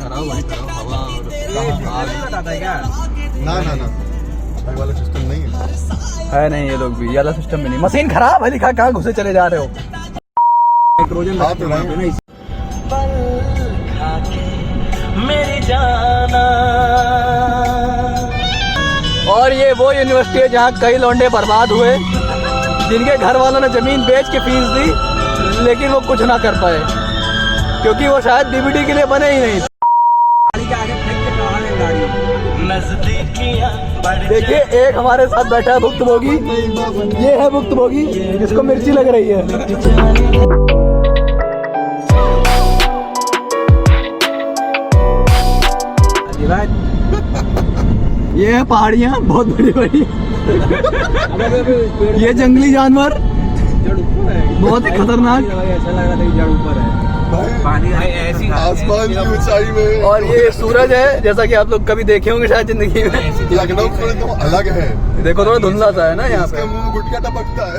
खड़ा हो वहीं खड़ा हो, हवा और बताता है क्या? ना ना ना, ये वाला सिस्टम नहीं है नहीं, ये लोग भी ये वाला सिस्टम भी नहीं। मशीन खराब है, लिखा कहाँ घुसे चले जा रहे हो। नाइट्रोजन हाथ उड़ाएं। मेरी जाना। और ये वो यूनिवर्सिटी है जहाँ कई लौंडे बर्बाद हुए, जिनके घर वालों ने जमीन बेच के फीस दी, लेकिन वो कुछ ना कर पाए क्योंकि वो शायद डीवीडी के लिए बने ही नहीं। देखिए एक हमारे साथ बैठा है भुक्तभोगी, ये है भुक्तभोगी जिसको मिर्ची लग रही है। ये है पहाड़ियाँ बहुत बड़ी बड़ी, ये जंगली जानवर बहुत ही खतरनाक, ऐसा लग रहा था कि जड़ ऊपर है, पानी ऐसी आसमान की ऊंचाई में। और ये सूरज है जैसा कि आप लोग कभी देखे होंगे शायद जिंदगी में। लखनऊ तो अलग है, देखो थोड़ा धुंधला सा है ना यहाँ पे। इसके मुंह में गुटखा टपकता है।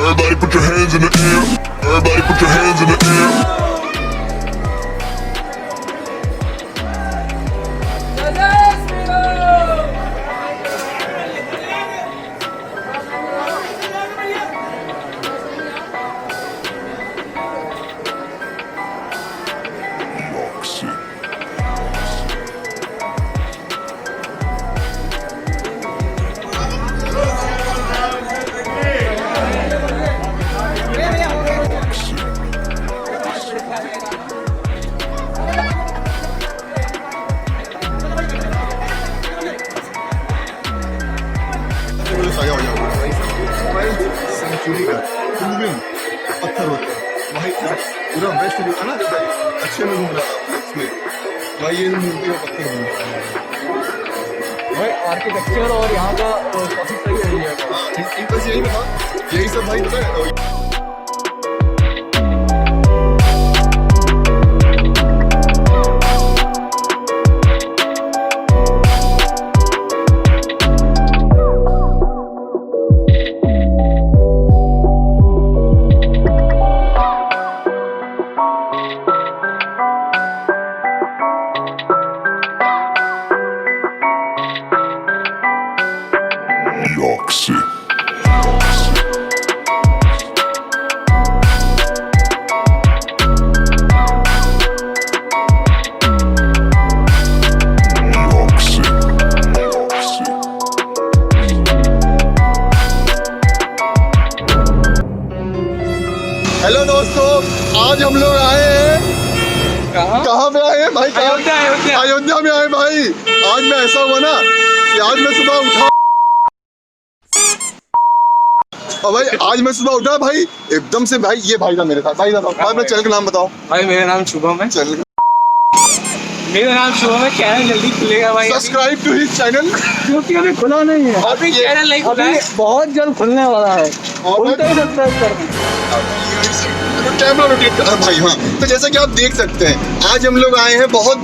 Everybody put your hands in the air. Everybody put your hands in the air. चूड़ी का प्रूविंग पत्थर होता है वही पूरा वेस्ट जो था ना जब अच्छे में घूम रहा था इसमें वही ये मूर्ति का पत्थर घूमता है भाई आर्किटेक्चर और यहाँ का काफी सही है ये। हाँ, बस यही था यही सब भाई पता है हेलो दोस्तों आज हम लोग आए हैं कहाँ पे आए हैं भाई अयोध्या में आए भाई। आज मैं ऐसा हुआ ना कि आज मैं सुबह उठा और भाई आज मैं सुबह उठा भाई एकदम से भाई ये भाई था मेरे साथ भाई अपने चैनल का नाम बताओ। भाई मेरा नाम शुभम है। चैनल मेरा नाम शुभम है। चैनल जल्दी खुलेगा भाई। सब्सक्राइब टू हिज चैनल क्योंकि अभी खुला नहीं है, अभी चैनल नहीं खुला अभी है। बहुत जल्द खुलने वाला है। और खुलते ही सब्सक्राइब करना। कैमरा रोटेट कर भाई। हाँ तो जैसा कि आप देख सकते हैं आज हम लोग आए हैं बहुत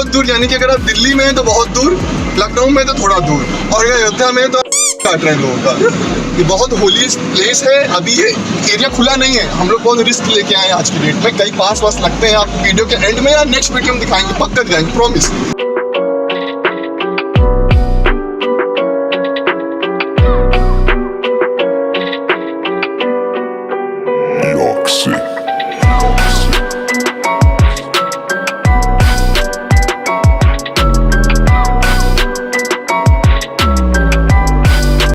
दूर यानी कि अगर आप दिल्ली में हैं तो बहुत दूर, लखनऊ में तो थोड़ा दूर और अगर अयोध्या में तो काट रहे हैं लोगों का। ये बहुत होली प्लेस है। अभी ये एरिया खुला नहीं है। हम लोग बहुत रिस्क लेके आए हैं आज की डेट में। कई पास लगते हैं। आप वीडियो के एंड में या नेक्स्ट वीडियो में दिखाएंगे, पक्का दिखाएंगे, प्रॉमिस।